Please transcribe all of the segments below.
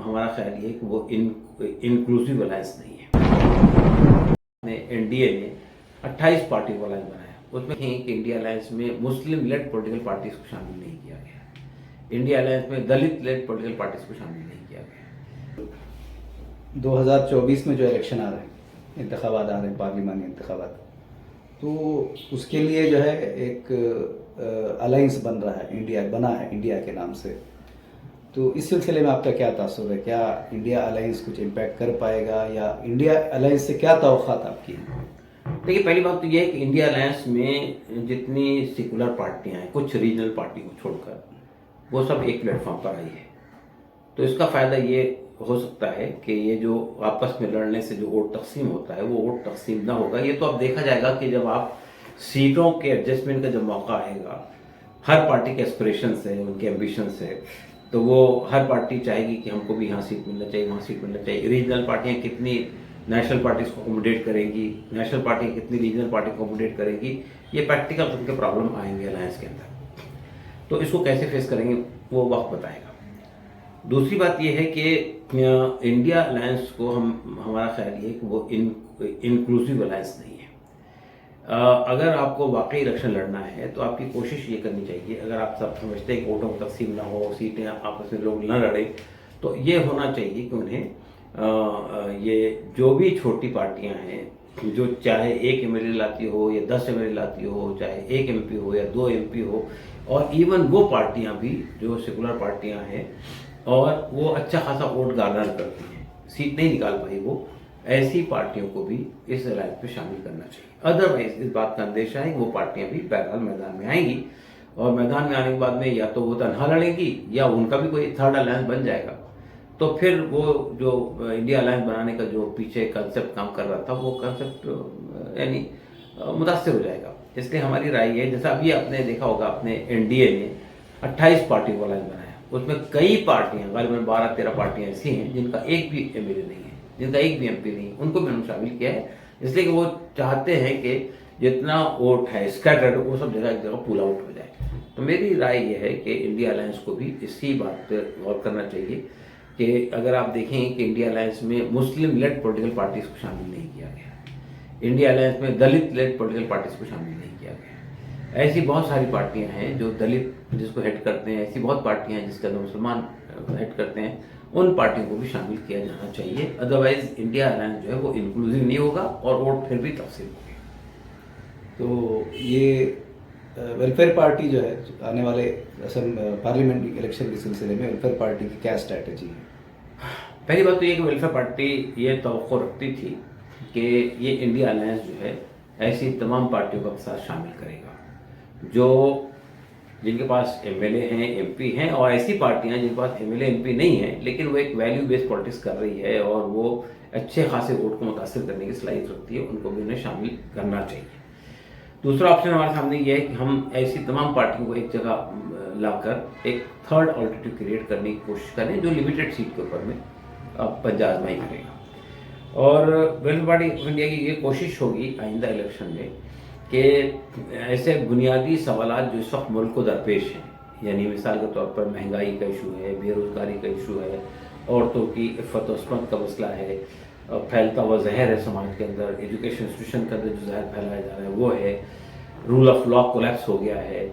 हमारा ख्याल ये है कि वो इंक्लूसिव अलायंस नहीं है। एनडीए ने 28 पार्टी को अलायंस बनाया, उसमें कि इंडिया अलायंस में मुस्लिम लेड पॉलिटिकल पार्टीज को शामिल नहीं किया गया, इंडिया अलायंस में दलित लेड पॉलिटिकल पार्टीज को शामिल नहीं किया गया। 2024 में जो इलेक्शन आ रहे हैं, इंतखाबात आ रहे हैं, पार्लिमानी इंतखाबात, तो उसके लिए जो है एक अलायंस बन रहा है, बना है इंडिया के नाम से। तो इस सिलसिले में आपका क्या तासुर है? क्या इंडिया अलायंस कुछ इम्पैक्ट कर पाएगा, या इंडिया अलायंस से क्या तवक्कात आपकी? देखिए, पहली बात तो यह है कि इंडिया अलायंस में जितनी सेकुलर पार्टियां हैं, कुछ रीजनल पार्टी को छोड़कर, वो सब एक प्लेटफॉर्म पर आई है। तो इसका फ़ायदा ये हो सकता है कि ये जो आपस में लड़ने से जो वोट तकसीम होता है वो वोट तकसीम ना होगा। ये तो अब देखा जाएगा कि जब आप सीटों के एडजस्टमेंट का जब मौका आएगा, हर पार्टी के एस्पिरेशंस है, उनके एम्बिशंस है, तो वो हर पार्टी चाहेगी कि हमको भी यहाँ सीट मिलना चाहिए, वहाँ सीट मिलना चाहिए। रीजनल पार्टियाँ कितनी नेशनल पार्टीज को अकोमोडेट करेंगी, नेशनल पार्टी कितनी रीजनल पार्टी को अकोमोडेट करेगी, ये प्रैक्टिकल उनके प्रॉब्लम आएंगे अलायंस के अंदर। तो इसको कैसे फेस करेंगे वो वक्त बताएगा। दूसरी बात यह है कि इंडिया अलायंस को हमारा ख्याल ये है कि वो इंक्लूसिव अलायंस नहीं है। अगर आपको वाकई इलेक्शन लड़ना है तो आपकी कोशिश ये करनी चाहिए, अगर आप सब समझते हैं कि वोटों को तकसीम ना हो, सीटें आपस में लोग न लड़े, तो ये होना चाहिए कि उन्हें ये जो भी छोटी पार्टियां हैं, जो चाहे 1 एमएलए लाती हो या 10 एमएलए लाती हो, चाहे 1 एमपी हो या 2 एमपी हो, और इवन वो पार्टियां भी जो सेकुलर पार्टियां हैं और वो अच्छा खासा वोट गार्नर करती हैं, सीट नहीं निकाल पाई, वो ऐसी पार्टियों को भी इस अलायंस में शामिल करना चाहिए। अदरवाइज इस बात का अंदेशा है कि वो पार्टियां भी बहरहाल मैदान में आएंगी, और मैदान में आने के बाद में या तो वो तनहा लड़ेंगी या उनका भी कोई थर्ड अलायंस बन जाएगा। तो फिर वो जो इंडिया अलायंस बनाने का जो पीछे कंसेप्ट काम कर रहा था, वो कंसेप्ट यानी मुतासिर हो जाएगा। इसलिए हमारी राय है, जैसा अभी आपने देखा होगा, अपने एनडीए ने 28 पार्टी को अलायंस बनाया, उसमें कई पार्टियां, करीबन 12-13 पार्टियां ऐसी हैं जिनका एक भी एमएलए नहीं है, जिनका एक भी एमपी नहीं है, उनको भी उन्होंने शामिल किया है। इसलिए कि वो चाहते हैं कि जितना वोट है स्कैटर्ड, वो सब जगह एक जगह पुल आउट हो जाए। तो मेरी राय ये है कि इंडिया अलायंस को भी इसी बात पर गौर करना चाहिए कि अगर आप देखें कि इंडिया अलायंस में मुस्लिम लेड पॉलिटिकल पार्टीज को शामिल नहीं किया गया, इंडिया अलायंस में दलित लेड पॉलिटिकल पार्टीज को शामिल नहीं किया गया। ऐसी बहुत सारी पार्टियां हैं जो दलित जिसको हेड करते हैं, ऐसी बहुत पार्टियां हैं जिसके अंदर मुसलमान हेड करते हैं, उन पार्टियों को भी शामिल किया जाना चाहिए। अदरवाइज इंडिया अलायंस जो है वो इंक्लूसिव नहीं होगा और वोट फिर भी तकसीम होगी। तो ये वेलफेयर पार्टी जो है, आने वाले पार्लियामेंट्री इलेक्शन के सिलसिले में वेलफेयर पार्टी की क्या स्ट्रैटेजी है? पहली बात तो ये कि वेलफेयर पार्टी ये तवक्को रखती थी कि ये इंडिया अलायंस जो है ऐसी तमाम पार्टियों को अपने साथ शामिल करेगा जो जिनके पास एमएलए हैं, एमपी हैं, और ऐसी पार्टियां जिनके पास एमएलए, एमपी नहीं है लेकिन वो एक वैल्यू बेस्ड पॉलिटिक्स कर रही है और वो अच्छे खासे वोट को मुतासिर करने की सलाहियत रखती है, उनको भी उन्हें शामिल करना चाहिए। दूसरा ऑप्शन हमारे सामने ये है कि हम ऐसी तमाम पार्टियों को एक जगह लाकर एक थर्ड ऑल्टरनेटिव क्रिएट करने की कोशिश करें जो लिमिटेड सीट के ऊपर में पंजा आजमाई करेगा। और वेलफेयर पार्टी ऑफ इंडिया की ये कोशिश होगी आइंदा इलेक्शन में कि ऐसे बुनियादी सवालात जो इस वक्त मुल्क को दरपेश हैं, यानी मिसाल के तौर पर महंगाई का इशू है, बेरोज़गारी का इशू है, औरतों की इफ़्फ़त व इस्मत का मसला है, फैलता हुआ जहर है समाज के अंदर, एजुकेशन इंस्टीट्यूशन के अंदर जो जहर फैलाया जा रहा है वो है, रूल ऑफ लॉ कोलैप्स हो गया है,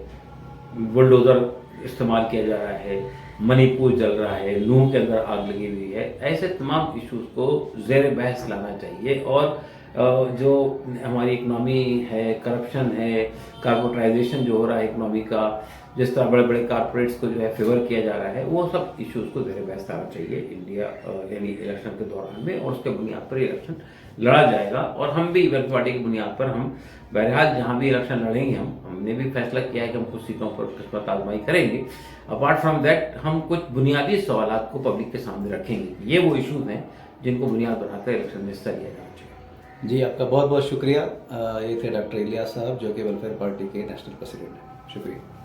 बुलडोज़र इस्तेमाल किया जा रहा है, मणिपुर जल रहा है, नूह के अंदर आग लगी हुई है। ऐसे तमाम इश्यूज़ को ज़ेर बहस लाना चाहिए। और जो हमारी इकनॉमी है, करप्शन है, कार्पोरेटाइजेशन जो हो रहा है इकनॉमी का, जिस तरह बड़े बड़े कारपोरेट्स को जो है फेवर किया जा रहा है, वो सब इश्यूज़ को ज़ेर बहस लाना चाहिए इंडिया यानी इलेक्शन के दौरान में, और उसके बुनियाद पर इलेक्शन लड़ा जाएगा। और हम भी वेलफेयर पार्टी की बुनियाद पर हम बहरहाल जहाँ भी इलेक्शन लड़ेंगे, हमने भी फैसला किया है कि हम कुछ सीटों पर किस्मत आजमाई करेंगे। अपार्ट फ्रॉम दैट हम कुछ बुनियादी सवालात को पब्लिक के सामने रखेंगे। ये वो इशूज़ हैं जिनको बुनियाद बनाकर इलेक्शन में हिस्सा लिया जाना चाहिए। जी, आपका बहुत बहुत शुक्रिया। ये थे डॉक्टर इलियास साहब, जो कि वेलफेयर पार्टी के नेशनल प्रेसिडेंट हैं। शुक्रिया।